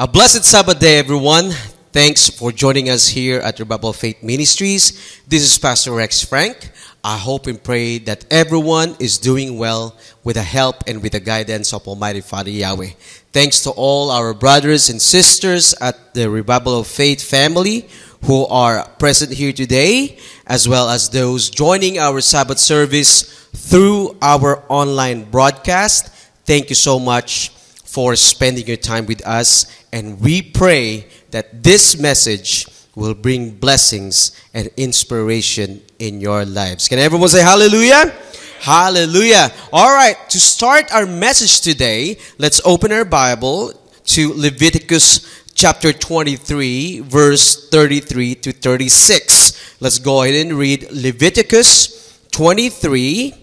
A blessed Sabbath day, everyone. Thanks for joining us here at Revival Faith Ministries. This is Pastor Rex Frank. I hope and pray that everyone is doing well with the help and with the guidance of Almighty Father Yahweh. Thanks to all our brothers and sisters at the Revival of Faith family who are present here today, as well as those joining our Sabbath service through our online broadcast. Thank you so much for spending your time with us, and we pray that this message will bring blessings and inspiration in your lives. Can everyone say hallelujah? Hallelujah. All right, to start our message today, let's open our Bible to Leviticus chapter 23, verse 33 to 36. Let's go ahead and read Leviticus 23,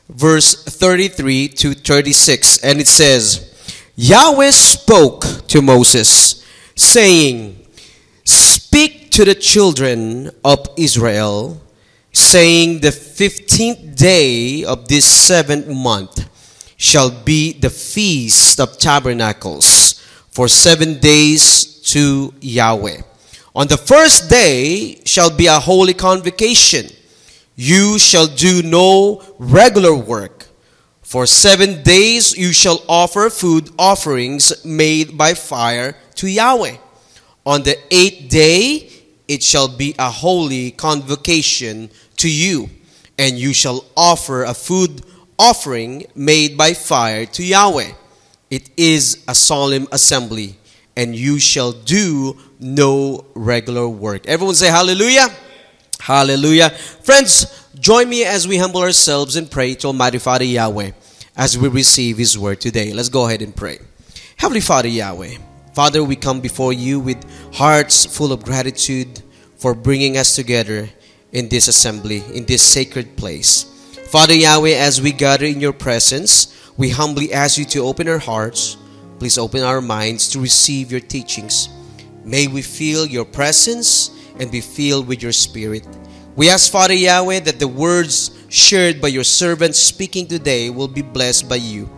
verse 33 to 36. And it says, Yahweh spoke to Moses, saying, Speak to the children of Israel, saying, The 15th day of this 7th month shall be the Feast of Tabernacles, for 7 days to Yahweh. On the first day shall be a holy convocation. You shall do no regular work. For 7 days you shall offer food offerings made by fire to Yahweh. On the 8th day it shall be a holy convocation to you, and you shall offer a food offering made by fire to Yahweh. It is a solemn assembly, and you shall do no regular work. Everyone say hallelujah. Hallelujah. Friends, join me as we humble ourselves and pray to Almighty Father Yahweh as we receive His word today. Let's go ahead and pray. Heavenly Father Yahweh, Father, we come before you with hearts full of gratitude for bringing us together in this assembly, in this sacred place. Father Yahweh, as we gather in your presence, we humbly ask you to open our hearts. Please open our minds to receive your teachings. May we feel your presence and be filled with your spirit. We ask, Father Yahweh, that the words shared by your servants speaking today will be blessed by you.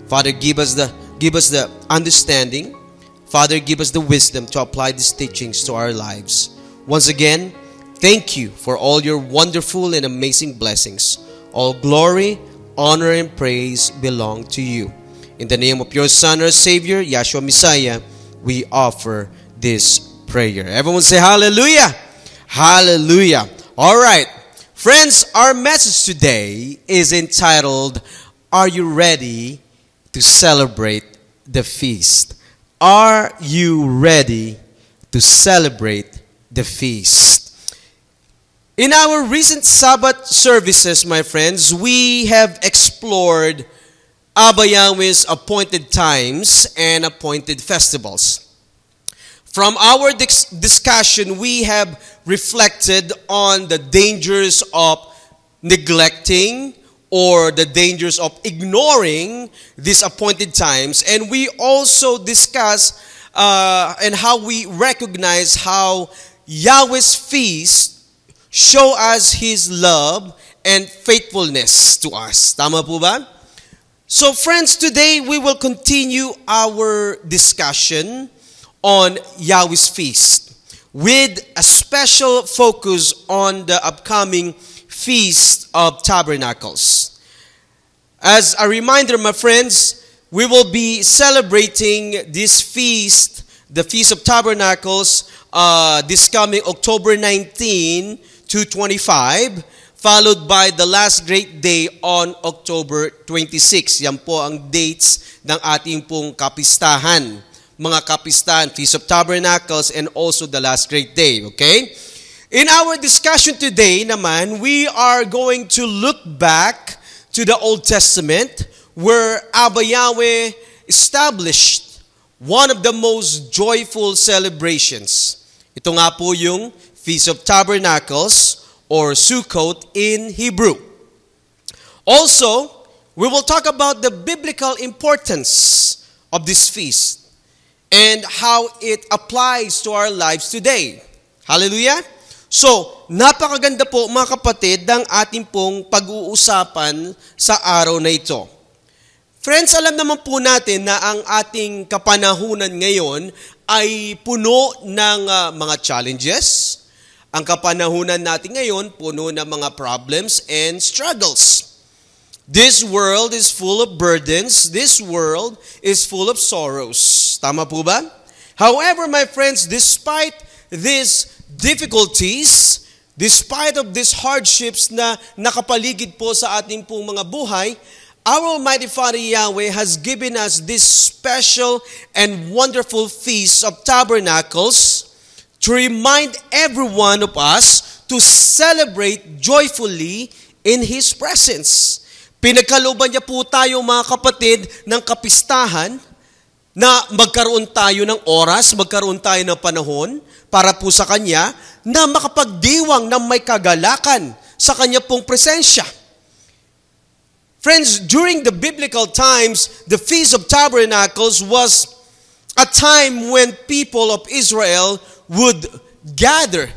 Father, give us the understanding. Father, give us the wisdom to apply these teachings to our lives. Once again, thank you for all your wonderful and amazing blessings. All glory, honor, and praise belong to you. In the name of your Son, our Savior, Yahshua Messiah, we offer this prayer. Everyone say hallelujah. Hallelujah. All right. Friends, our message today is entitled, Are you ready to celebrate the feast? Are you ready to celebrate the feast? In our recent Sabbath services, my friends, we have explored Abba Yahweh's appointed times and appointed festivals. From our discussion, we have reflected on the dangers of neglecting or the dangers of ignoring these appointed times. And we also discuss and how we recognize how Yahweh's feast show us His love and faithfulness to us. Tama po ba? So friends, today we will continue our discussion on Yahweh's feast with a special focus on the upcoming Feast of Tabernacles. As a reminder, my friends, we will be celebrating this feast, the Feast of Tabernacles, this coming October 19 to 25, followed by the last great day on October 26. Yan po ang dates ng ating pong kapistahan. Mga kapistahan, Feast of Tabernacles, and also the last great day. Okay? In our discussion today naman, we are going to look back to the Old Testament where Abba Yahweh established one of the most joyful celebrations. Ito nga po yung Feast of Tabernacles or Sukkot in Hebrew. Also, we will talk about the biblical importance of this feast and how it applies to our lives today. Hallelujah! So, napakaganda po mga kapatid ng ating pong pag-uusapan sa araw na ito. Friends, alam naman po natin na ang ating kapanahunan ngayon ay puno ng mga challenges. Ang kapanahunan natin ngayon puno ng mga problems and struggles. This world is full of burdens. This world is full of sorrows. Tama po ba? However, my friends, despite these difficulties, despite of these hardships na nakapaligid po sa ating pong mga buhay, our Almighty Father Yahweh has given us this special and wonderful Feast of Tabernacles to remind every one of us to celebrate joyfully in His presence. Pinagkalooban niya po tayo mga kapatid ng kapistahan na magkaroon tayo ng oras, magkaroon tayo ng panahon para po sa Kanya na makapagdiwang ng may kagalakan sa Kanya pong presensya. Friends, during the biblical times, the Feast of Tabernacles was a time when people of Israel would gather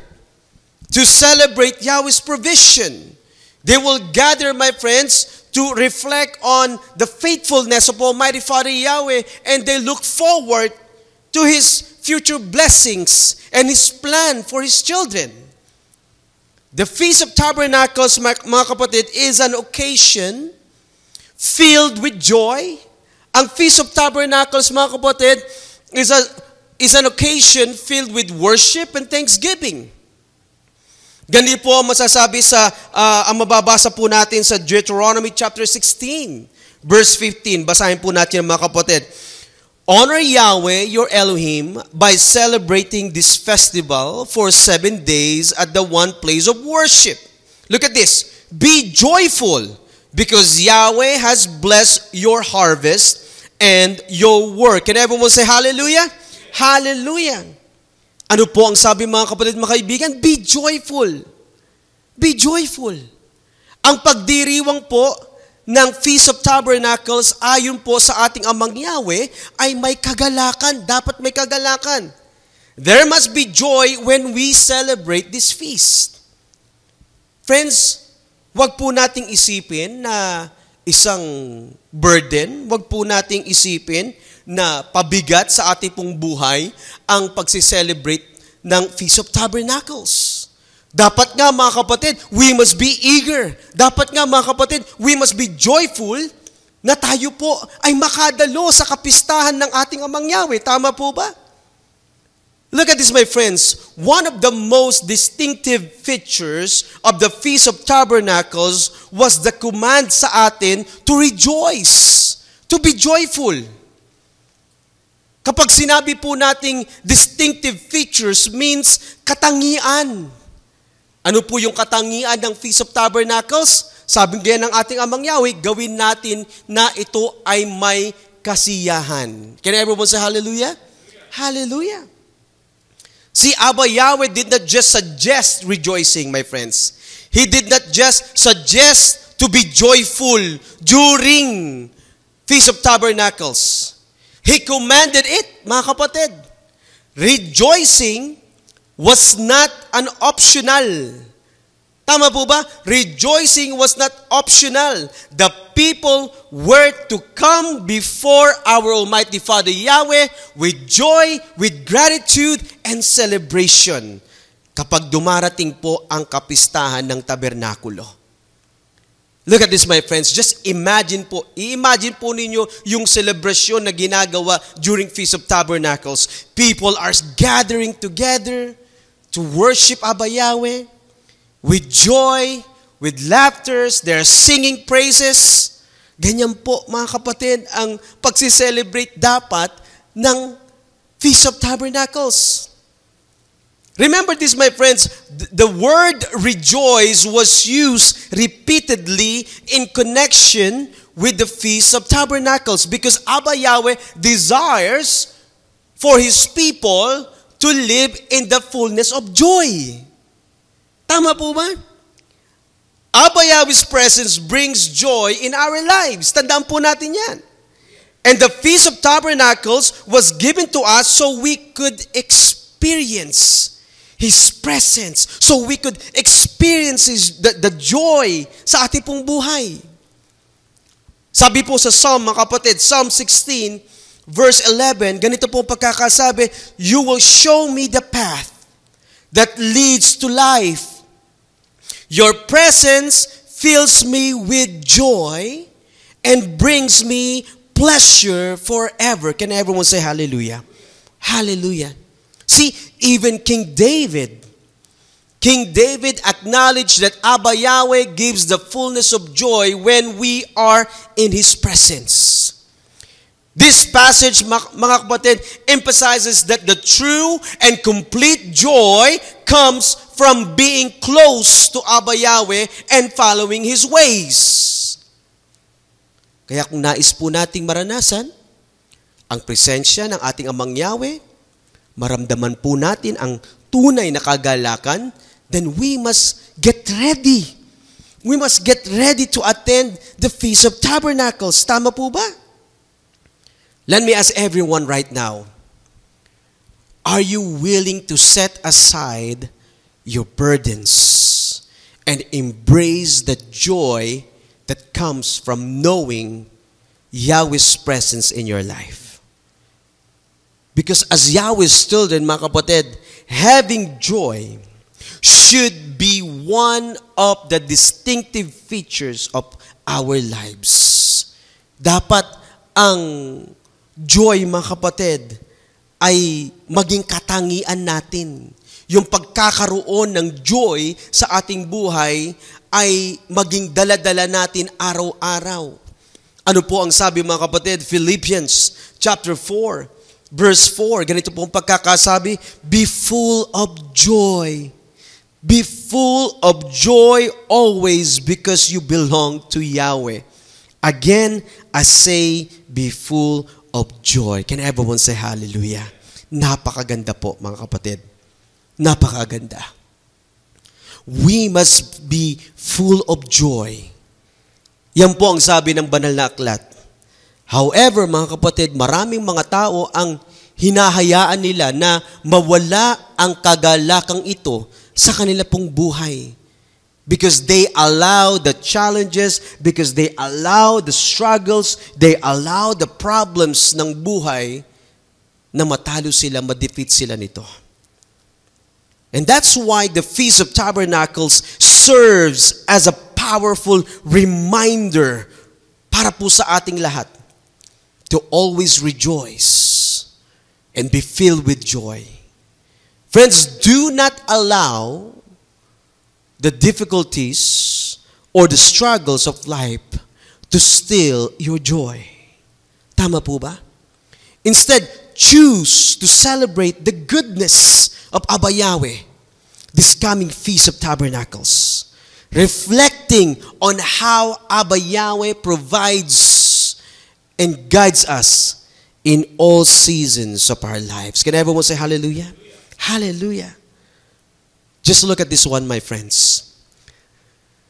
to celebrate Yahweh's provision. They will gather, my friends, to reflect on the faithfulness of Almighty Father Yahweh, and they look forward to His future blessings and His plan for His children. The Feast of Tabernacles, mga kapatid, is an occasion filled with joy. Ang Feast of Tabernacles, mga kapatid, is an occasion filled with worship and thanksgiving. Ganito po ang masasabi ang mababasa po natin sa Deuteronomy chapter 16, verse 15. Basahin po natin mga kapatid. Honor Yahweh, your Elohim, by celebrating this festival for 7 days at the one place of worship. Look at this. Be joyful, because Yahweh has blessed your harvest and your work. Can everyone say hallelujah? Hallelujah. Ano po ang sabi mga kapatid, mga kaibigan? Be joyful. Be joyful. Ang pagdiriwang po ng Feast of Tabernacles ayon po sa ating Amang Yahweh ay may kagalakan. Dapat may kagalakan. There must be joy when we celebrate this feast. Friends, wag po nating isipin na isang burden, wag po nating isipin na pabigat sa ating pong buhay ang pagsiselebrate ng Feast of Tabernacles. Dapat nga mga kapatid, we must be eager. Dapat nga mga kapatid, we must be joyful na tayo po ay makadalo sa kapistahan ng ating Amang Yahweh. Tama po ba? Look at this, my friends. One of the most distinctive features of the Feast of Tabernacles was the command sa atin to rejoice, to be joyful. Kapag sinabi po nating distinctive features means katangian. Ano po yung katangian ng Feast of Tabernacles? Sabi nga ng ating Amang Yahweh, gawin natin na ito ay may kasiyahan. Can everyone say hallelujah? Hallelujah. See, Abba Yahweh did not just suggest rejoicing, my friends. He did not just suggest to be joyful during Feast of Tabernacles. He commanded it, mga kapatid. Rejoicing was not an optional. Tama po ba? Rejoicing was not optional. The people were to come before our Almighty Father Yahweh with joy, with gratitude, and celebration kapag dumarating po ang kapistahan ng tabernakulo. Look at this, my friends. Just imagine po ninyo yung celebration na ginagawa during Feast of Tabernacles. People are gathering together to worship Abba Yahweh. With joy, with laughters, they're singing praises. Ganyan po, mga kapatid, ang pagsiselebrate dapat ng Feast of Tabernacles. Remember this, my friends, the word rejoice was used repeatedly in connection with the Feast of Tabernacles because Abba Yahweh desires for His people to live in the fullness of joy. Tama po ba? Abba Yahweh's presence brings joy in our lives. Tandaan po natin yan. And the Feast of Tabernacles was given to us so we could experience His presence. So we could experience the joy sa ating pong buhay. Sabi po sa Psalm, mga kapatid, Psalm 16, verse 11, ganito po pagkakasabi, "You will show me the path that leads to life. Your presence fills me with joy and brings me pleasure forever." Can everyone say hallelujah? Hallelujah. See, even King David acknowledged that Abba Yahweh gives the fullness of joy when we are in His presence. This passage, mga kapatid, emphasizes that the true and complete joy comes from being close to Abba Yahweh and following His ways. Kaya kung nais po nating maranasan ang presensya ng ating Amang Yahweh, maramdaman po natin ang tunay na kagalakan, then we must get ready. We must get ready to attend the Feast of Tabernacles. Tama po ba? Let me ask everyone right now, are you willing to set aside your burdens and embrace the joy that comes from knowing Yahweh's presence in your life? Because as Yahweh's children, mga kapatid, having joy should be one of the distinctive features of our lives. Dapat ang joy, mga kapatid, ay maging katangian natin. Yung pagkakaroon ng joy sa ating buhay ay maging dala-dala natin araw-araw. Ano po ang sabi, mga kapatid? Philippians chapter 4, verse 4. Ganito po ang pagkakasabi, "Be full of joy. Be full of joy always because you belong to Yahweh." Again, I say, be full of joy. Can everyone say hallelujah? Napakaganda po, mga kapatid. Napakaganda. We must be full of joy. Yan po ang sabi ng banal na aklat. However, mga kapatid, maraming mga tao ang hinahayaan nila na mawala ang kagalakang ito sa kanila pong buhay. Because they allow the challenges, because they allow the struggles, they allow the problems ng buhay na matalo sila, ma-defeat sila nito. And that's why the Feast of Tabernacles serves as a powerful reminder para po sa ating lahat to always rejoice and be filled with joy. Friends, do not allow the difficulties or the struggles of life to steal your joy. Tama po ba? Instead, choose to celebrate the goodness of Abba Yahweh this coming Feast of Tabernacles, reflecting on how Abba Yahweh provides and guides us in all seasons of our lives. Can everyone say hallelujah? Hallelujah. Just look at this one, my friends.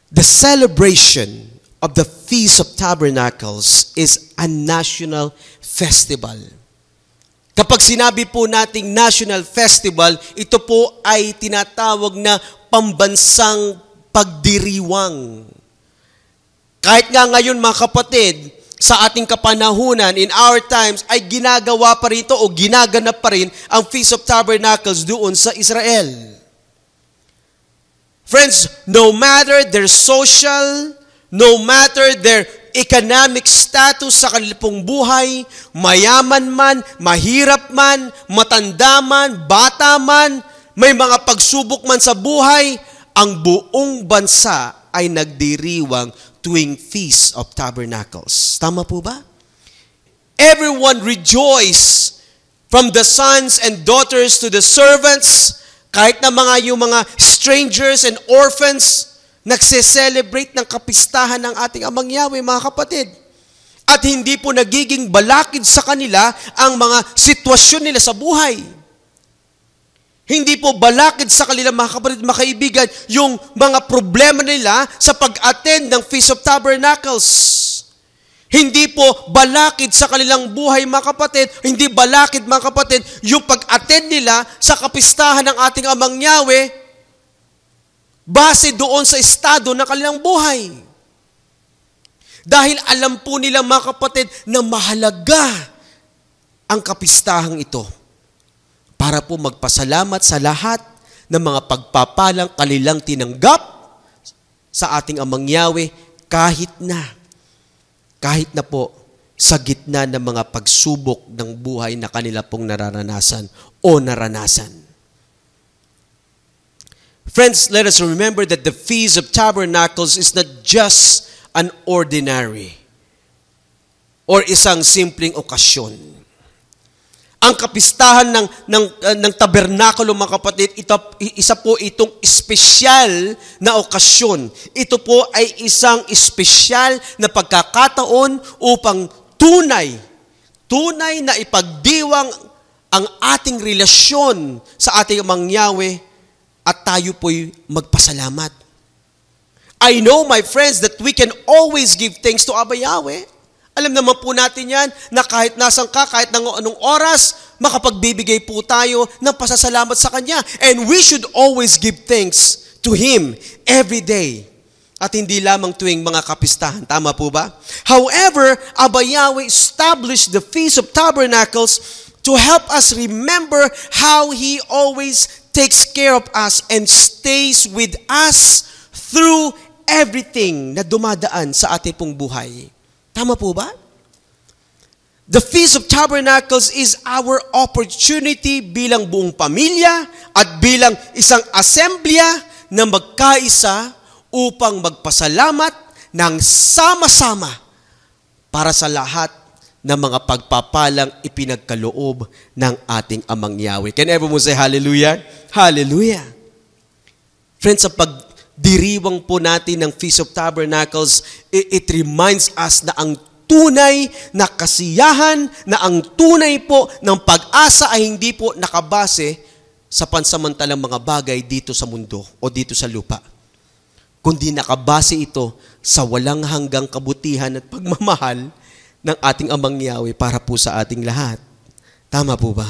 The celebration of the Feast of Tabernacles is a national festival. Kapag sinabi po nating national festival, ito po ay tinatawag na pambansang pagdiriwang. Kahit nga ngayon, mga kapatid, sa ating kapanahunan, in our times, ay ginagawa pa rin ito o ginaganap pa rin ang Feast of Tabernacles doon sa Israel. Friends, no matter their social, no matter their economic status sa kanilang buhay, mayaman man, mahirap man, matanda man, bata man, may mga pagsubok man sa buhay, ang buong bansa ay nagdiriwang tuwing Feast of Tabernacles. Tama po ba? Everyone rejoice, from the sons and daughters to the servants, kahit na yung mga strangers and orphans, nagse-celebrate ng kapistahan ng ating Amang Yahweh, mga kapatid. At hindi po nagiging balakid sa kanila ang mga sitwasyon nila sa buhay. Hindi po balakid sa kanila, mga kapatid, mga kaibigan, yung mga problema nila sa pag-attend ng Feast of Tabernacles. Hindi po balakid sa kanilang buhay, mga kapatid, hindi balakid, mga kapatid, yung pag-attend nila sa kapistahan ng ating Amang Yahweh base doon sa estado ng kanilang buhay. Dahil alam po nila mga kapatid na mahalaga ang kapistahang ito para po magpasalamat sa lahat ng mga pagpapalang kanilang tinanggap sa ating Amang Yahweh kahit na po sa gitna ng mga pagsubok ng buhay na kanila pong nararanasan o naranasan. Friends, let us remember that the Feast of Tabernacles is not just an ordinary or isang simpleng okasyon. Ang kapistahan ng tabernakulo, mga kapatid, isa po itong espesyal na okasyon. Ito po ay isang espesyal na pagkakataon upang tunay na ipagdiwang ang ating relasyon sa ating Amang Yahweh at tayo po'y magpasalamat. I know, my friends, that we can always give thanks to Abba Yahweh. Alam naman po natin yan na kahit nasan ka, kahit anong oras, makapagbibigay po tayo ng pasasalamat sa Kanya. And we should always give thanks to Him every day. At hindi lamang tuwing mga kapistahan. Tama po ba? However, Abba Yahweh established the Feast of Tabernacles to help us remember how He always takes care of us and stays with us through everything na dumadaan sa ating pong buhay. Tama po ba? The Feast of Tabernacles is our opportunity bilang buong pamilya at bilang isang assemblya na magkaisa upang magpasalamat ng sama-sama para sa lahat ng mga pagpapalang ipinagkaloob ng ating Amang Yahweh. Can everyone say hallelujah? Hallelujah! Friends, sa pagdiriwang po natin ng Feast of Tabernacles, it reminds us na ang tunay na kasiyahan, na ang tunay po ng pag-asa ay hindi po nakabase sa pansamantalang mga bagay dito sa mundo o dito sa lupa, kundi nakabase ito sa walang hanggang kabutihan at pagmamahal ng ating Amang Yahweh para po sa ating lahat. Tama po ba?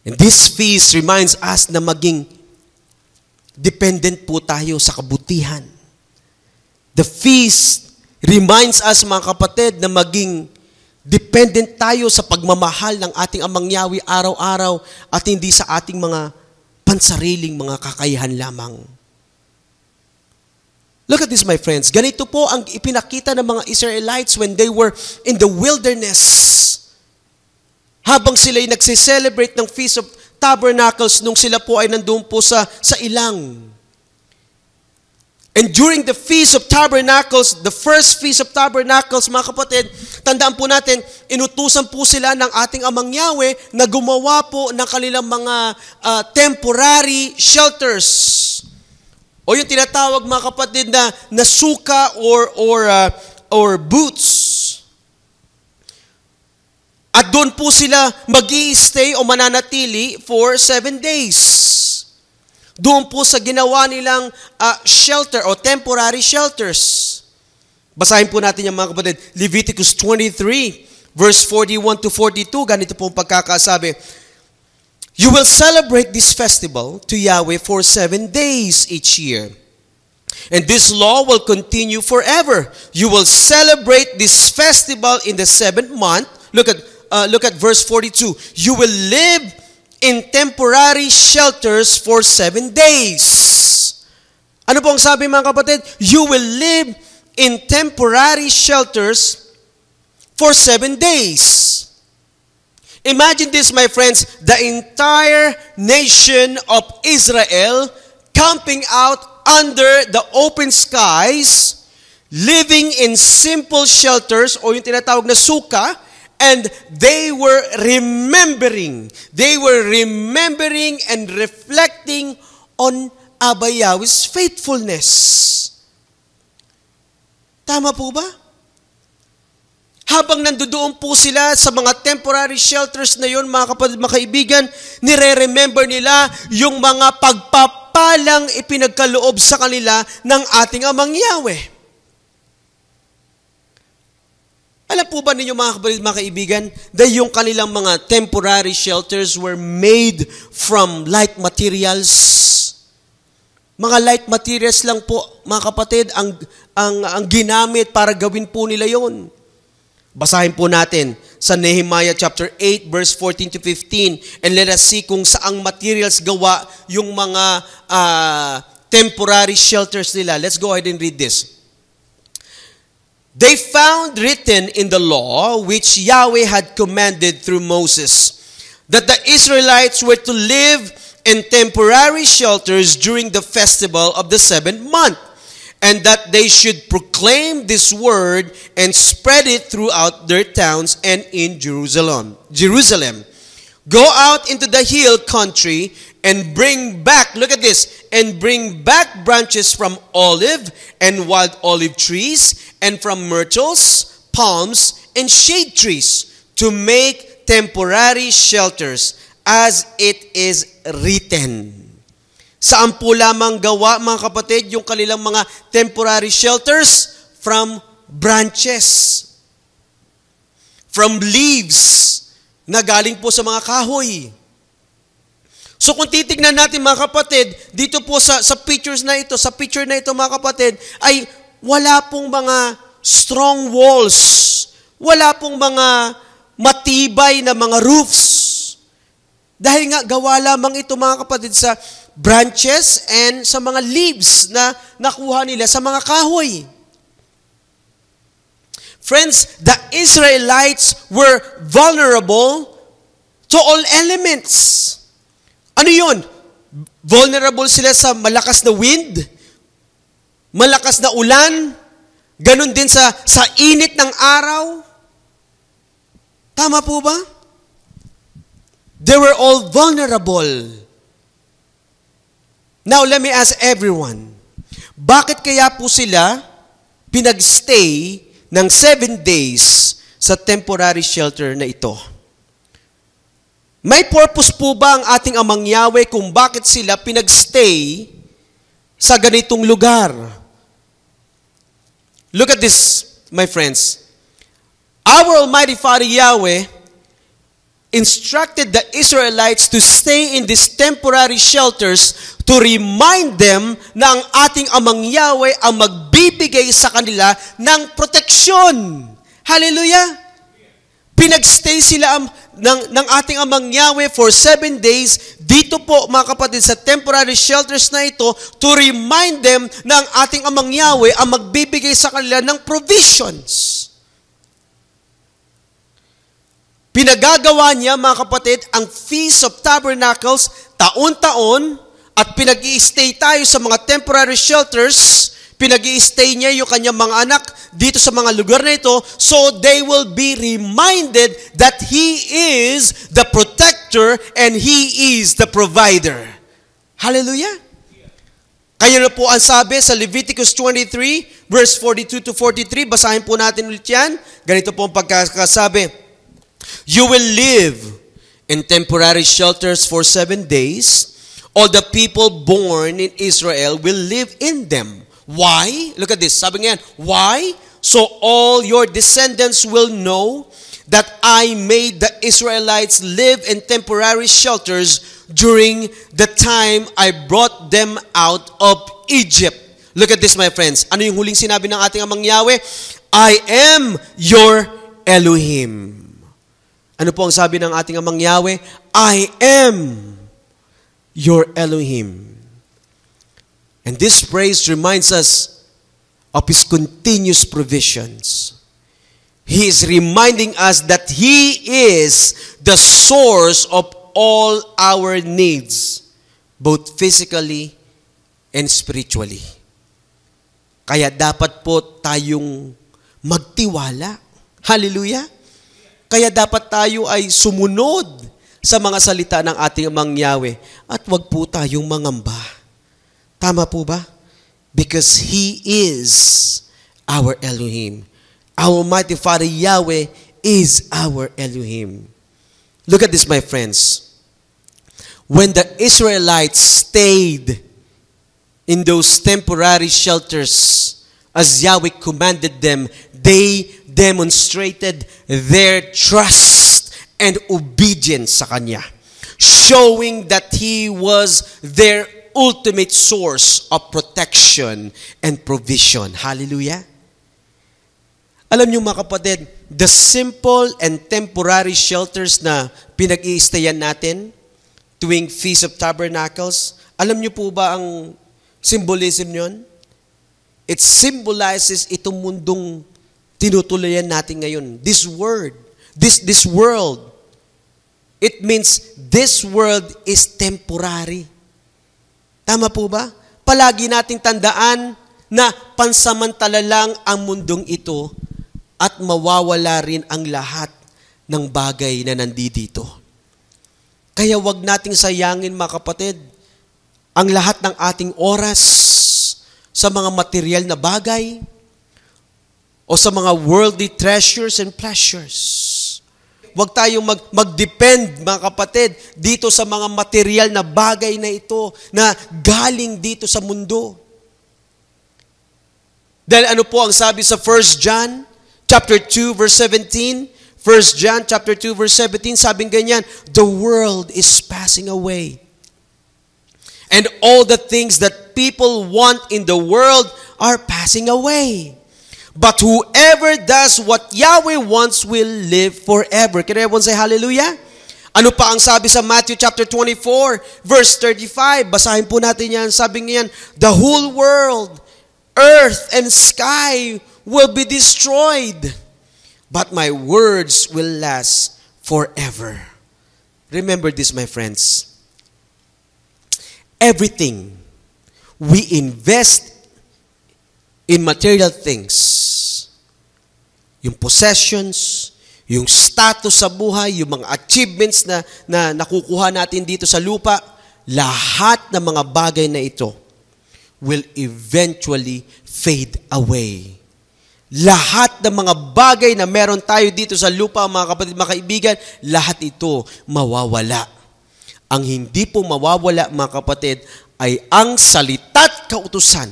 And this feast reminds us na maging dependent po tayo sa kabutihan. The feast reminds us, mga kapatid, na maging dependent tayo sa pagmamahal ng ating Amang Yahweh araw-araw at hindi sa ating mga pansariling mga kakayahan lamang. Look at this, my friends. Ganito po ang ipinakita ng mga Israelites when they were in the wilderness. Habang sila'y nagse-celebrate ng Feast of Tabernacles nung sila po ay nandun po sa ilang. And during the Feast of Tabernacles, the first Feast of Tabernacles, mga kapatid, tandaan po natin, inutusan po sila ng ating Amang Yahweh na gumawa po ng kanilang mga temporary shelters. O yung tinatawag, mga kapatid, na suka or boots. At doon po sila mag-i-stay o mananatili for 7 days. Doon po sa ginawa nilang shelter o temporary shelters. Basahin po natin yung mga kapatid. Leviticus 23, verse 41 to 42, ganito po ang pagkakasabi. You will celebrate this festival to Yahweh for 7 days each year. And this law will continue forever. You will celebrate this festival in the 7th month. Look at verse 42. You will live in temporary shelters for 7 days. Ano po ang sabi, mga kapatid? You will live in temporary shelters for 7 days. Imagine this, my friends, the entire nation of Israel camping out under the open skies, living in simple shelters o yung tinatawag na suka, and they were remembering and reflecting on Abba Yahweh's faithfulness. Tama po ba? Habang nandoon po sila sa mga temporary shelters na yun, mga kapatid, mga kaibigan, nire-remember nila yung mga pagpapalang ipinagkaloob sa kanila ng ating Amang Yahweh. Alam po ba ninyo, mga kapatid, mga kaibigan, na yung kanilang mga temporary shelters were made from light materials? Mga light materials lang po, mga kapatid, ang ginamit para gawin po nila yon. Basahin po natin sa Nehemiah chapter 8 verse 14 to 15 and let us see kung saang materials gawa yung mga temporary shelters nila. Let's go ahead and read this. They found written in the law which Yahweh had commanded through Moses that the Israelites were to live in temporary shelters during the festival of the 7th month, and that they should proclaim this word and spread it throughout their towns and in Jerusalem. Go out into the hill country and bring back, look at this, and bring back branches from olive and wild olive trees and from myrtles, palms, and shade trees to make temporary shelters as it is written. Saan po lamang gawa, mga kapatid, yung kanilang mga temporary shelters? From branches. From leaves na galing po sa mga kahoy. So kung titignan natin, mga kapatid, dito po sa picture na ito, mga kapatid, ay wala pong mga strong walls. Wala pong mga matibay na mga roofs. Dahil nga, gawa lamang ito, mga kapatid, sa branches and sa mga leaves na nakuha nila sa mga kahoy. Friends, the Israelites were vulnerable to all elements. Ano yun? Vulnerable sila sa malakas na wind, malakas na ulan, ganun din sa init ng araw. Tama po ba? They were all vulnerable. Now, let me ask everyone, bakit kaya po sila pinagstay ng 7 days sa temporary shelter na ito? May purpose po ba ang ating Amang Yahweh kung bakit sila pinagstay sa ganitong lugar? Look at this, my friends. Our Almighty Father Yahweh instructed the Israelites to stay in these temporary shelters to remind them na ang ating Amang Yahweh ang magbibigay sa kanila ng proteksyon. Hallelujah! Pinagstay sila ng ating Amang Yahweh for 7 days dito po, mga kapatid, sa temporary shelters na ito to remind them na ang ating Amang Yahweh ang magbibigay sa kanila ng provisions. Pinagagawa niya, mga kapatid, ang Feast of Tabernacles taon-taon at pinag-i-stay tayo sa mga temporary shelters. Pinag-i-stay niya yung kanyang mga anak dito sa mga lugar na ito so they will be reminded that He is the protector and He is the provider. Hallelujah! Kaya na po ang sabi sa Leviticus 23, verse 42 to 43. Basahin po natin ulit yan. Ganito po ang pagkakasabi. You will live in temporary shelters for 7 days. All the people born in Israel will live in them. Why? Look at this. Sabi nga yan, why? So all your descendants will know that I made the Israelites live in temporary shelters during the time I brought them out of Egypt. Look at this, my friends. Ano yung huling sinabi ng ating Amang Yahweh? I am your Elohim. Ano po ang sabi ng ating Amang Yahweh? I am your Elohim. And this praise reminds us of His continuous provisions. He is reminding us that He is the source of all our needs, both physically and spiritually. Kaya dapat po tayong magtiwala. Hallelujah! Kaya dapat tayo ay sumunod sa mga salita ng ating Amang Yahweh at wag po tayong mangamba. Tama po ba? Because He is our Elohim. Our Almighty Father Yahweh is our Elohim. Look at this, my friends. When the Israelites stayed in those temporary shelters as Yahweh commanded them, they demonstrated their trust and obedience sa Kanya, showing that He was their ultimate source of protection and provision. Hallelujah. Alam niyo mga kapatid, the simple and temporary shelters na pinag-i-stayan natin tuwing Feast of Tabernacles, alam niyo po ba ang symbolism niyon? It symbolizes itong mundong tinutulayan natin ngayon. This world. It means this world is temporary. Tama po ba? Palagi nating tandaan na pansamantala lang ang mundong ito at mawawala rin ang lahat ng bagay na nandito. Kaya wag nating sayangin mga kapatid ang lahat ng ating oras sa mga material na bagay o sa mga worldly treasures and pleasures. Huwag tayong mag-depend, mga kapatid, dito sa mga material na bagay na ito na galing dito sa mundo. Dahil ano po ang sabi sa 1 John chapter 2 verse 17? 1 John chapter 2 verse 17, sabing ganyan, the world is passing away. And all the things that people want in the world are passing away. But whoever does what Yahweh wants will live forever. Can everyone say hallelujah? Ano pa ang sabi sa Matthew chapter 24, verse 35? Basahin po natin yan. Sabi niyan, the whole world, earth and sky will be destroyed, but my words will last forever. Remember this, my friends. Everything we invest in material things, yung possessions, yung status sa buhay, yung mga achievements na nakukuha natin dito sa lupa, lahat ng mga bagay na ito will eventually fade away. Lahat ng mga bagay na meron tayo dito sa lupa, mga kapatid, mga kaibigan, lahat ito mawawala. Ang hindi po mawawala, mga kapatid, ay ang salita't kautusan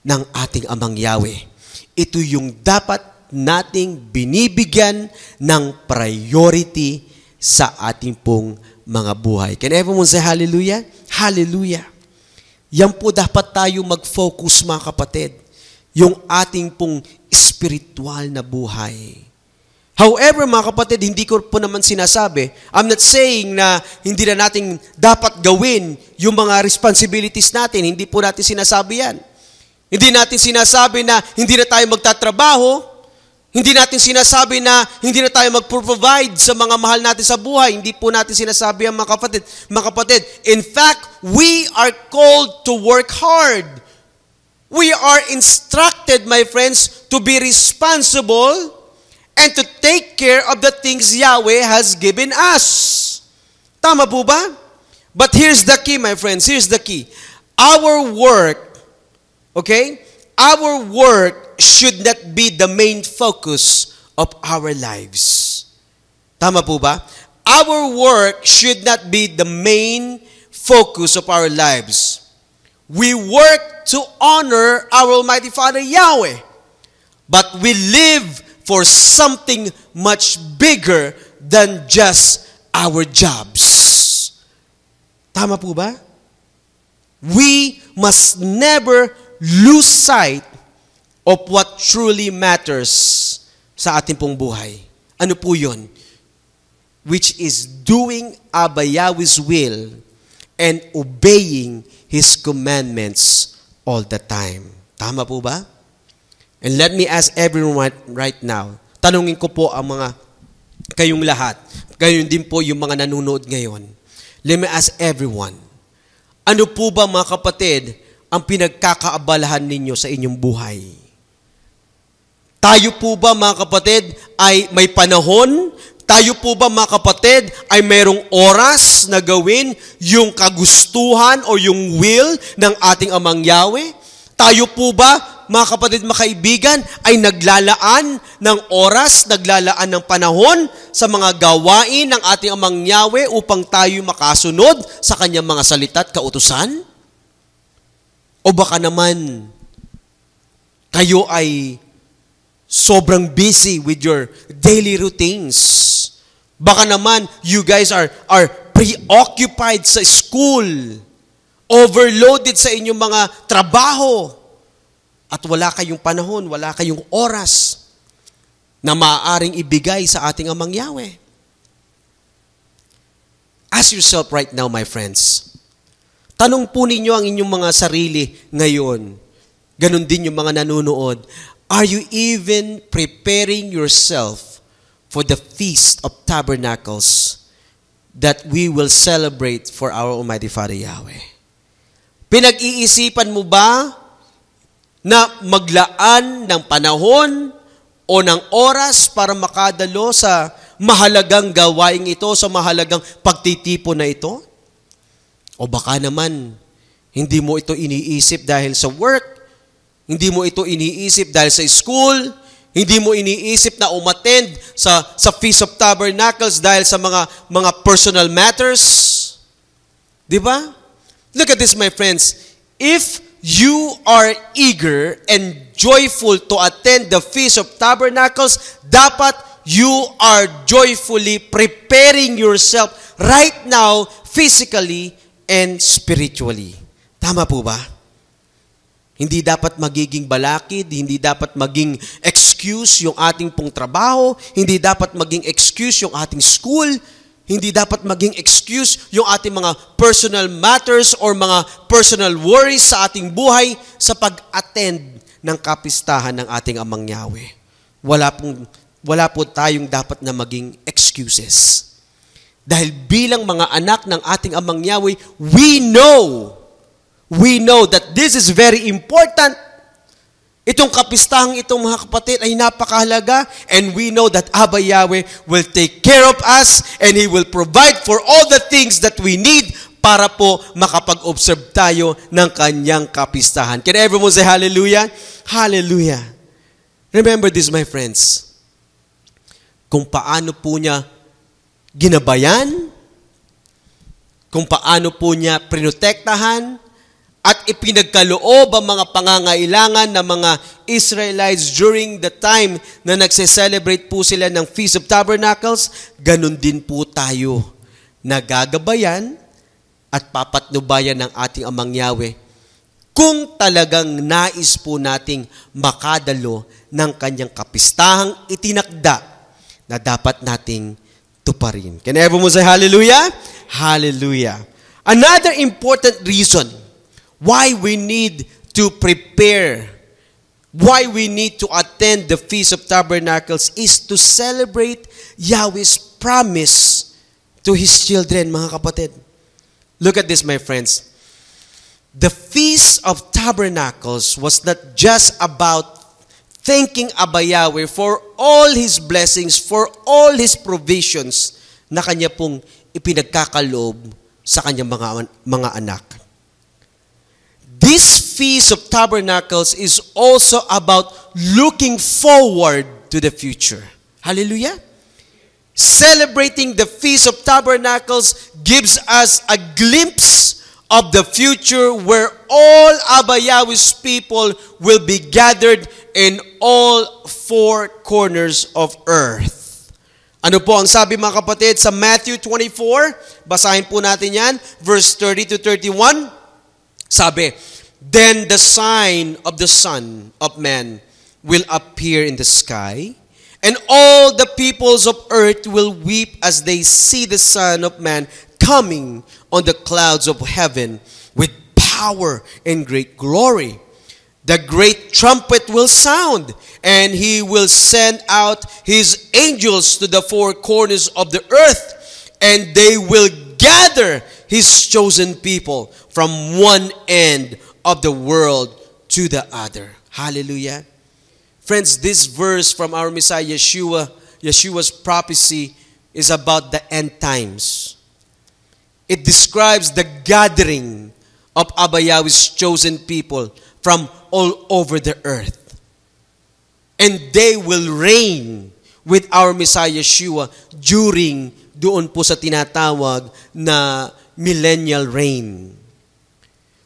ng ating Amang Yahweh. Ito yung dapat nating binibigyan ng priority sa ating pong mga buhay. Can everyone say hallelujah? Hallelujah. Yan po dapat tayo mag-focus, mga kapatid. Yung ating pong spiritual na buhay. However, mga kapatid, hindi ko po naman sinasabi, I'm not saying na hindi na natin dapat gawin yung mga responsibilities natin. Hindi po natin sinasabi yan. Hindi natin sinasabi na hindi na tayo magtatrabaho. Hindi natin sinasabi na hindi na tayo mag-provide sa mga mahal natin sa buhay. Hindi po natin sinasabi yan, mga kapatid. Mga kapatid, in fact, we are called to work hard. We are instructed, my friends, to be responsible and to take care of the things Yahweh has given us. Tama po ba? But here's the key, my friends. Here's the key. Our work, okay? Our work should not be the main focus of our lives. Tama po ba? Our work should not be the main focus of our lives. We work to honor our Almighty Father Yahweh, but we live for something much bigger than just our jobs. Tama po ba? We must never lose sight of what truly matters sa ating pong buhay. Ano po yun? Which is doing Abba Yahweh's will and obeying His commandments all the time. Tama po ba? And let me ask everyone right now, tanungin ko po ang mga kayong lahat, gayon din po yung mga nanonood ngayon. Let me ask everyone, ano po ba, mga kapatid, ang pinagkakaabalahan ninyo sa inyong buhay? Tayo po ba, mga kapatid, ay may panahon? Tayo po ba, mga kapatid, ay mayroong oras na gawin yung kagustuhan o yung will ng ating Amang Yahweh? Tayo po ba, mga kapatid, mga kaibigan, ay naglalaan ng oras, naglalaan ng panahon sa mga gawain ng ating Amang Yahweh upang tayo makasunod sa kanyang mga salita at kautusan? O baka naman, kayo ay sobrang busy with your daily routines. Baka naman, you guys are preoccupied sa school overloaded sa inyong mga trabaho, at wala kayong panahon, wala kayong oras na maaaring ibigay sa ating Amang Yahweh. Ask yourself right now, my friends. Tanong po ninyo ang inyong mga sarili ngayon. Ganon din yung mga nanonood. Are you even preparing yourself for the Feast of Tabernacles that we will celebrate for our Almighty Father Yahweh? Pinag-iisipan mo ba na maglaan ng panahon o ng oras para makadalo sa mahalagang gawaing ito, sa mahalagang pagtitipon na ito? O baka naman, hindi mo ito iniisip dahil sa work, hindi mo ito iniisip dahil sa school, hindi mo iniisip na umattend sa Feast of Tabernacles dahil sa mga personal matters. Di ba? Look at this, my friends. If you are eager and joyful to attend the Feast of Tabernacles, dapat you are joyfully preparing yourself right now, physically and spiritually. Tama po ba? Hindi dapat magiging balakid, hindi dapat maging excuse yung ating pong trabaho, hindi dapat maging excuse yung ating school, hindi dapat maging excuse yung ating mga personal matters or mga personal worries sa ating buhay sa pag-attend ng kapistahan ng ating Amang Yahweh. Wala po tayong dapat na maging excuses. Dahil bilang mga anak ng ating Amang Yahweh, we know that this is very important. Itong kapistahang itong mga kapatid ay napakahalaga, and we know that Abba Yahweh will take care of us and He will provide for all the things that we need para po makapag-observe tayo ng kanyang kapistahan. Can everyone say hallelujah? Hallelujah. Remember this, my friends. Kung paano po niya ginabayan, kung paano po niya prinotektahan, at ipinagkaloob ang mga pangangailangan ng mga Israelites during the time na nagse-celebrate po sila ng Feast of Tabernacles, ganun din po tayo nagagabayan at papatnubayan ng ating Amang Yahweh kung talagang nais po nating makadalo ng kanyang kapistahang itinakda na dapat nating tuparin. Can everyone say hallelujah? Hallelujah. Another important reason why we need to prepare, why we need to attend the Feast of Tabernacles is to celebrate Yahweh's promise to His children, mga kapatid. Look at this, my friends. The Feast of Tabernacles was not just about thanking Abba Yahweh for all His blessings, for all His provisions na Kanya pong ipinagkakaloob sa Kanyang mga anak. This Feast of Tabernacles is also about looking forward to the future. Hallelujah. Celebrating the Feast of Tabernacles gives us a glimpse of the future where all Abba Yahweh's people will be gathered in all four corners of earth. Ano po ang sabi, mga kapatid, sa Matthew 24? Basahin po natin yan, verse 30 to 31. Sabi, then the sign of the Son of Man will appear in the sky, and all the peoples of earth will weep as they see the Son of Man coming on the clouds of heaven with power and great glory. The great trumpet will sound, and He will send out His angels to the four corners of the earth, and they will gather His chosen people from one end of the world to the other. Hallelujah. Friends, this verse from our Messiah Yeshua's prophecy is about the end times. It describes the gathering of Abba Yahweh's chosen people from all over the earth. And they will reign with our Messiah Yeshua during doon po sa tinatawag na millennial reign.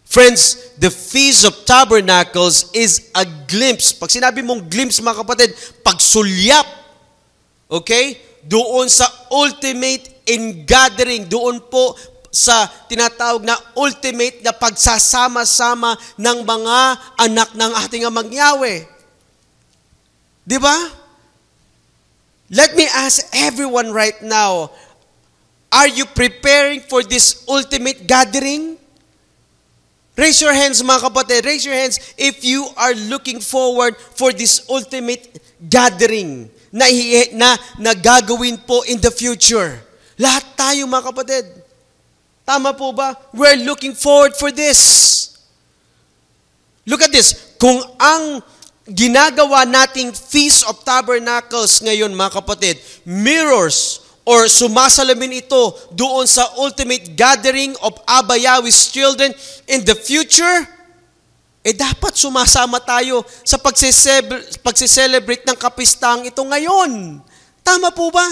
Friends, the Feast of Tabernacles is a glimpse. Pag sinabi mong glimpse, mga kapatid, pagsulyap, okay? Doon sa ultimate ingathering, doon po sa tinatawag na ultimate na pagsasama-sama ng mga anak ng ating Amang Yahweh. Di ba? Let me ask everyone right now, are you preparing for this ultimate gathering? Raise your hands, mga kapatid. Raise your hands if you are looking forward for this ultimate gathering na gagawin po in the future. Lahat tayo, mga kapatid. Tama po ba? We're looking forward for this. Look at this. Kung ang ginagawa nating Feast of Tabernacles ngayon, mga kapatid, mirrors or sumasalamin ito doon sa ultimate gathering of Abba Yahweh's children in the future, dapat sumasama tayo sa pagsiselebrate ng kapistang ito ngayon. Tama po ba?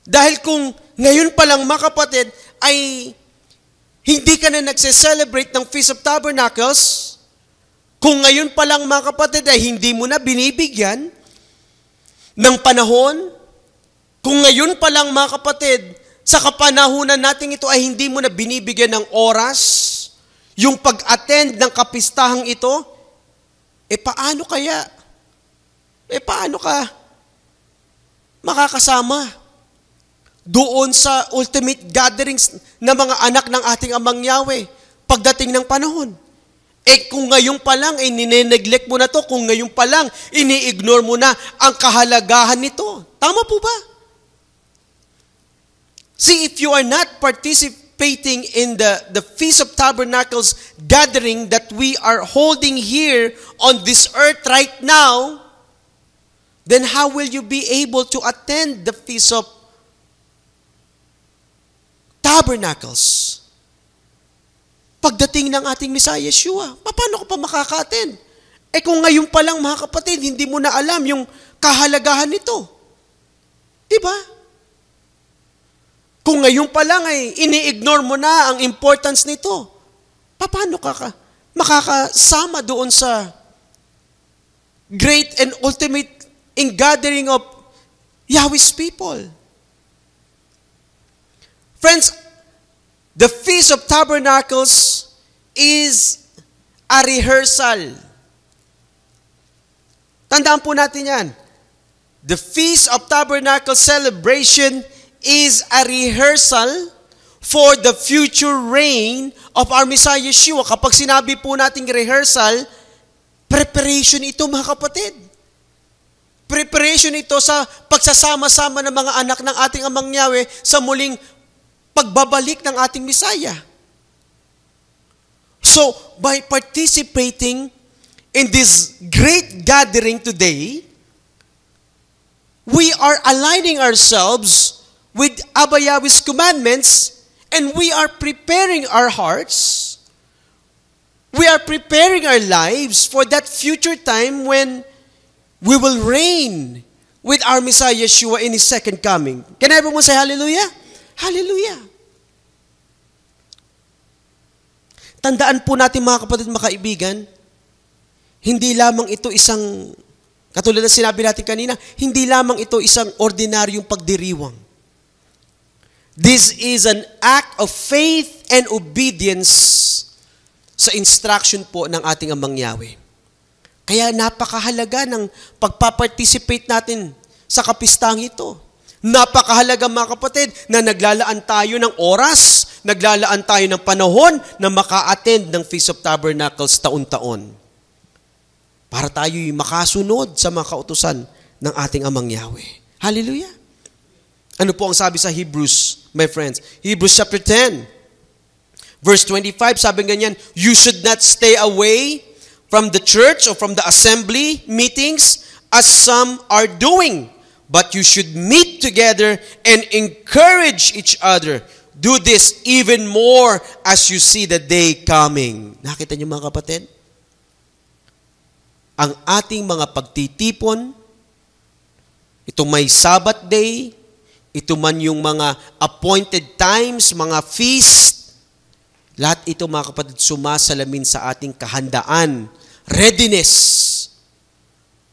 Dahil kung ngayon pa lang, mga kapatid, ay hindi ka na nagsiselebrate ng Feast of Tabernacles, kung ngayon pa lang, mga kapatid, ay hindi mo na binibigyan ng panahon, kung ngayon pa lang, mga kapatid, sa kapanahunan natin ito ay hindi mo na binibigyan ng oras, yung pag-attend ng kapistahang ito, paano kaya? Paano ka makakasama doon sa ultimate gatherings ng mga anak ng ating Amang Yahweh pagdating ng panahon? Kung ngayon pa lang, nineneglect mo na to, kung ngayon pa lang, ini-ignore mo na ang kahalagahan nito. Tama po ba? See, if you are not participating in the Feast of Tabernacles gathering that we are holding here on this earth right now, then how will you be able to attend the Feast of Tabernacles? Pagdating ng ating Messiah Yeshua, paano ko pa makaka-attend? Kung ngayon pa lang, mga kapatid, hindi mo na alam yung kahalagahan nito. Diba? Kung ngayon pa lang ay ini-ignore mo na ang importance nito, paano ka makakasama doon sa great and ultimate ingathering of Yahweh's people? Friends, the Feast of Tabernacles is a rehearsal. Tandaan po natin yan. The Feast of Tabernacles celebration is a rehearsal for the future reign of our Messiah Yeshua. Kapag sinabi po nating rehearsal, preparation ito, mga kapatid. Preparation ito sa pagsasama-sama ng mga anak ng ating Amang Yahweh sa muling pagbabalik ng ating Messiah. So, by participating in this great gathering today, we are aligning ourselves with Abba Yahweh's commandments, and we are preparing our hearts, we are preparing our lives for that future time when we will reign with our Messiah Yeshua in His second coming. Can everyone say hallelujah? Hallelujah. Tandaan po natin, mga kapatid, mga kaibigan, hindi lamang ito isang, katulad na sinabi natin kanina, hindi lamang ito isang ordinaryong pagdiriwang. This is an act of faith and obedience sa instruction po ng ating Amang Yahweh. Kaya napakahalaga ng pagpaparticipate natin sa kapistang ito. Napakahalaga, mga kapatid, na naglalaan tayo ng oras, naglalaan tayo ng panahon na maka-attend ng Feast of Tabernacles taon-taon. Para tayo'y makasunod sa mga kautusan ng ating Amang Yahweh. Hallelujah! Ano po ang sabi sa Hebrews, my friends? Hebrews chapter 10, verse 25, sabi ganyan, you should not stay away from the church or from the assembly meetings as some are doing, but you should meet together and encourage each other. Do this even more as you see the day coming. Nakita niyo, mga kapatid? Ang ating mga pagtitipon, itong may Sabbath day, ito man yung mga appointed times, mga feast, lahat ito, mga kapatid, sumasalamin sa ating kahandaan, readiness,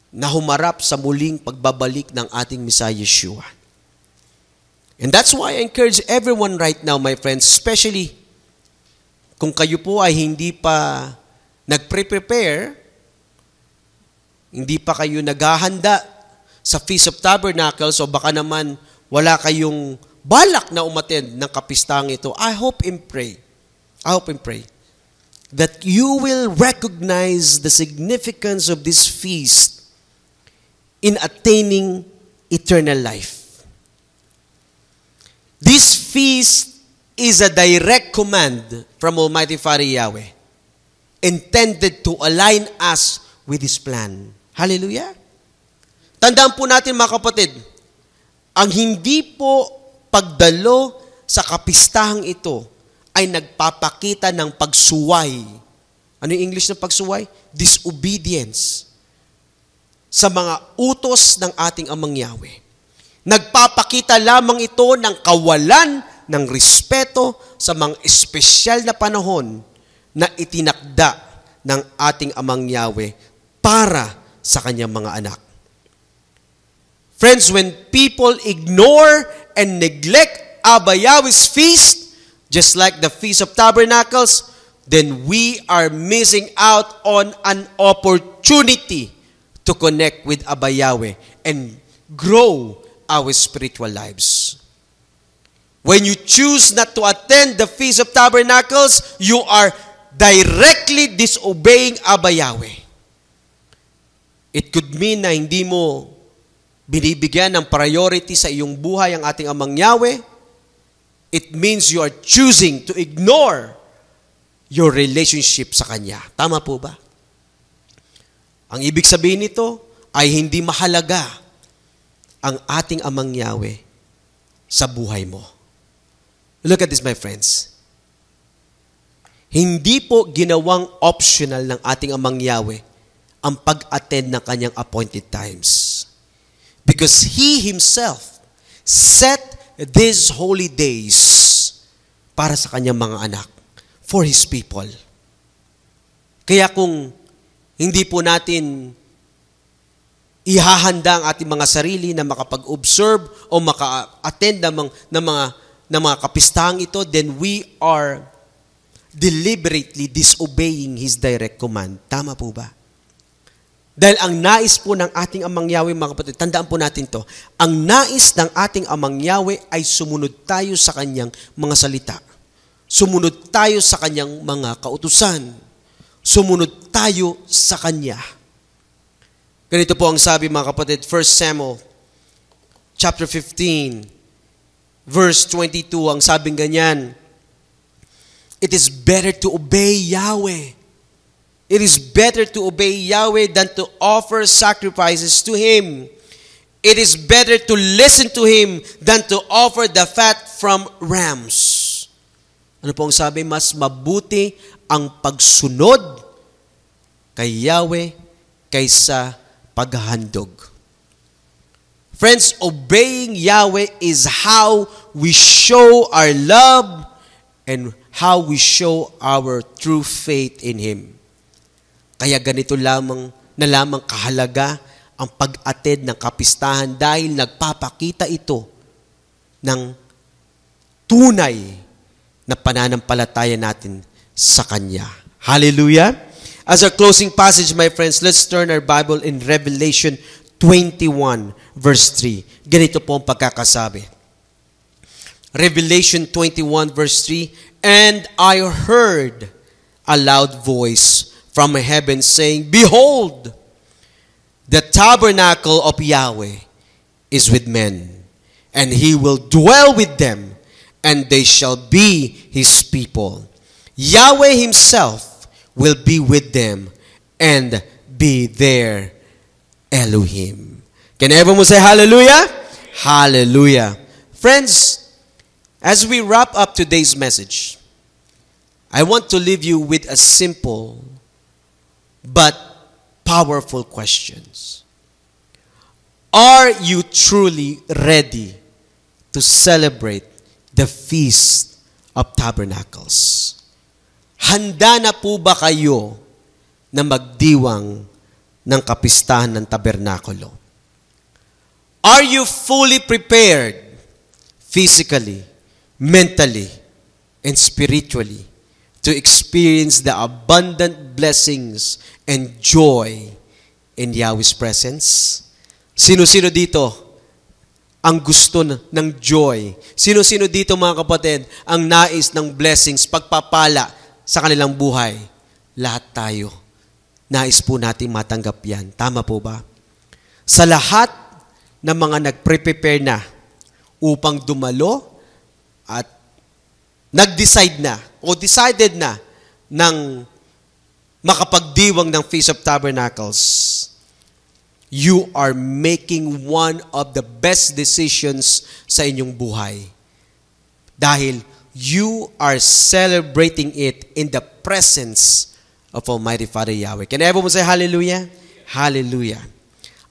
na humarap sa muling pagbabalik ng ating Messiah Yeshua. And that's why I encourage everyone right now, my friends, especially kung kayo po ay hindi pa nagpre-prepare, hindi pa kayo naghahanda sa Feast of Tabernacles o baka naman wala kayong balak na umattend ng kapistang ito, I hope and pray that you will recognize the significance of this feast in attaining eternal life. This feast is a direct command from Almighty Father Yahweh, intended to align us with His plan. Hallelujah! Tandaan po natin mga kapatid, ang hindi po pagdalo sa kapistahang ito ay nagpapakita ng pagsuway. Ano yung English ng pagsuway? Disobedience sa mga utos ng ating Amang Yahweh. Nagpapakita lamang ito ng kawalan ng respeto sa mga espesyal na panahon na itinakda ng ating Amang Yahweh para sa kanyang mga anak. Friends, when people ignore and neglect Abba Yahweh's feast, just like the Feast of Tabernacles, then we are missing out on an opportunity to connect with Abba Yahweh and grow our spiritual lives. When you choose not to attend the Feast of Tabernacles, you are directly disobeying Abba Yahweh. It could mean na hindi mo binibigyan ng priority sa iyong buhay ang ating Amang Yahweh. It means you are choosing to ignore your relationship sa Kanya. Tama po ba? Ang ibig sabihin nito ay hindi mahalaga ang ating Amang Yahweh sa buhay mo. Look at this, my friends. Hindi po ginawang optional ng ating Amang Yahweh ang pag-attend ng kanyang appointed times. Because He Himself set these holy days para sa kanyang mga anak, for His people. Kaya kung hindi po natin ihahanda ang ating mga sarili na makapag-observe o maka-attend ng mga kapistahang ito, then we are deliberately disobeying His direct command. Tama po ba? Dahil ang nais po ng ating Amang Yahweh, mga kapatid, tandaan po natin to, ang nais ng ating Amang Yahweh ay sumunod tayo sa Kanyang mga salita. Sumunod tayo sa Kanyang mga kautusan. Sumunod tayo sa Kanya. Ganito po ang sabi, mga kapatid, 1 Samuel chapter 15 verse 22, ang sabing ganyan, it is better to obey Yahweh. It is better to obey Yahweh than to offer sacrifices to Him. It is better to listen to Him than to offer the fat from rams. Ano po ang sabi? Mas mabuti ang pagsunod kay Yahweh kaysa paghahandog. Friends, obeying Yahweh is how we show our love and how we show our true faith in Him. Kaya ganito lamang kahalaga ang pag-attend ng kapistahan dahil nagpapakita ito ng tunay na pananampalataya natin sa Kanya. Hallelujah! As our closing passage, my friends, let's turn our Bible in Revelation 21, verse 3. Ganito po ang pagkakasabi. Revelation 21, verse 3, and I heard a loud voice from heaven saying, behold, the tabernacle of Yahweh is with men, and He will dwell with them, and they shall be His people. Yahweh Himself will be with them and be their Elohim. Can everyone say hallelujah? Hallelujah. Friends, as we wrap up today's message, I want to leave you with a simple but powerful questions. Are you truly ready to celebrate the Feast of Tabernacles? Handa na po ba kayo na magdiwang ng kapistahan ng tabernakulo? Are you fully prepared physically, mentally, and spiritually to experience the abundant blessings and joy in Yahweh's presence? Sino-sino dito ang gusto ng joy? Sino-sino dito, mga kapatid, ang nais ng blessings, pagpapala sa kanilang buhay? Lahat tayo. Nais po natin matanggap yan. Tama po ba? Sa lahat ng mga nagpre-prepare na upang dumalo at nag-decide na o decided na ng makapagdiwang ng Feast of Tabernacles, you are making one of the best decisions sa inyong buhay. Dahil you are celebrating it in the presence of Almighty Father Yahweh. Can everyone say hallelujah? Hallelujah.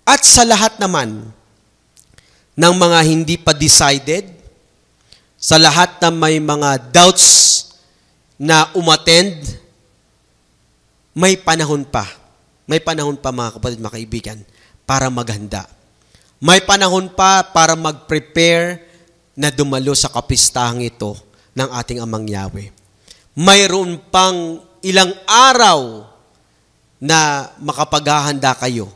At sa lahat naman ng mga hindi pa decided, sa lahat na may mga doubts na umattend, may panahon pa. May panahon pa, mga kapatid, mga kaibigan, para maghanda. May panahon pa para mag-prepare na dumalo sa kapistahang ito ng ating Amang Yahweh. Mayroon pang ilang araw na makapaghahanda kayo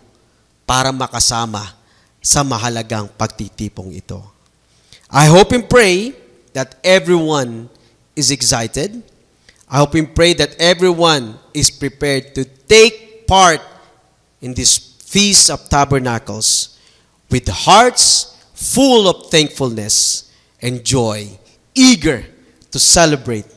para makasama sa mahalagang pagtitipong ito. I hope and pray that everyone is excited. I hope and pray that everyone is prepared to take part in this Feast of Tabernacles with hearts full of thankfulness and joy, eager to celebrate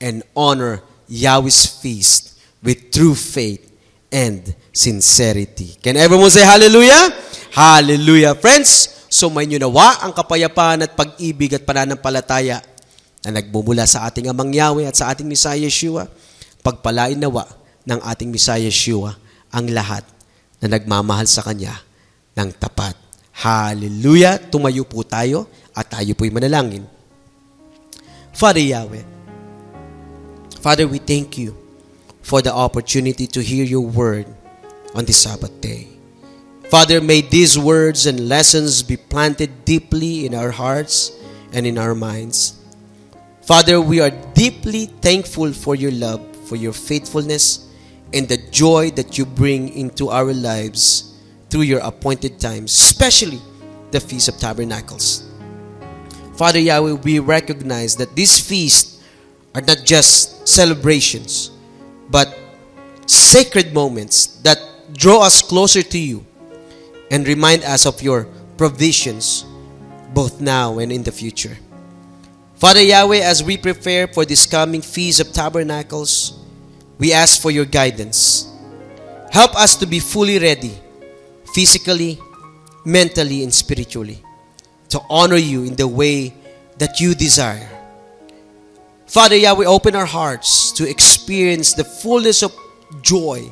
and honor Yahweh's feast with true faith and sincerity. Can everyone say hallelujah? Hallelujah. Friends, sumayin nyo nawa ang kapayapaan at pag-ibig at pananampalataya na nagmumula sa ating Amang Yahweh at sa ating Messiah Yeshua. Pagpalain nawa ng ating Messiah Yeshua ang lahat na nagmamahal sa Kanya ng tapat. Hallelujah! Tumayo po tayo at tayo po'y manalangin. Father Yahweh, Father, we thank you for the opportunity to hear your word on this Sabbath day. Father, may these words and lessons be planted deeply in our hearts and in our minds. Father, we are deeply thankful for your love, for your faithfulness, and the joy that you bring into our lives through your appointed times, especially the Feast of Tabernacles. Father Yahweh, we recognize that these feasts are not just celebrations, but sacred moments that draw us closer to you and remind us of your provisions both now and in the future. Father Yahweh, as we prepare for this coming Feast of Tabernacles, we ask for your guidance. Help us to be fully ready, physically, mentally, and spiritually, to honor you in the way that you desire. Father Yahweh, open our hearts to experience the fullness of joy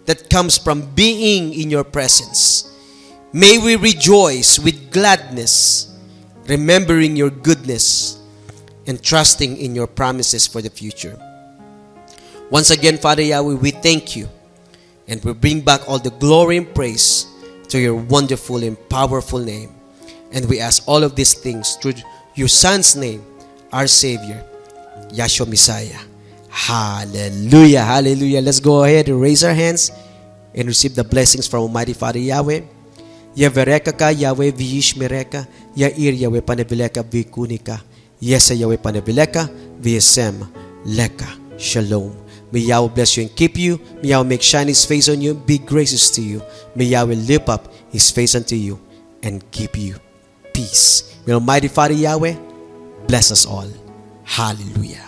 that comes from being in your presence. May we rejoice with gladness, remembering your goodness and trusting in your promises for the future. Once again, Father Yahweh, we thank you and we bring back all the glory and praise to your wonderful and powerful name. And we ask all of these things through your Son's name, our Savior, Yahshua Messiah. Hallelujah, hallelujah. Let's go ahead and raise our hands and receive the blessings from Almighty Father Yahweh. Yavereka ka Yahweh v'yishmereka, Yair Yahweh panevileka v'kunika, Yesa Yahweh panevileka v'yesem leka. Shalom. May Yahweh bless you and keep you. May Yahweh make shine His face on you, be gracious to you. May Yahweh lift up His face unto you and give you peace. May Almighty Father Yahweh bless us all. Hallelujah.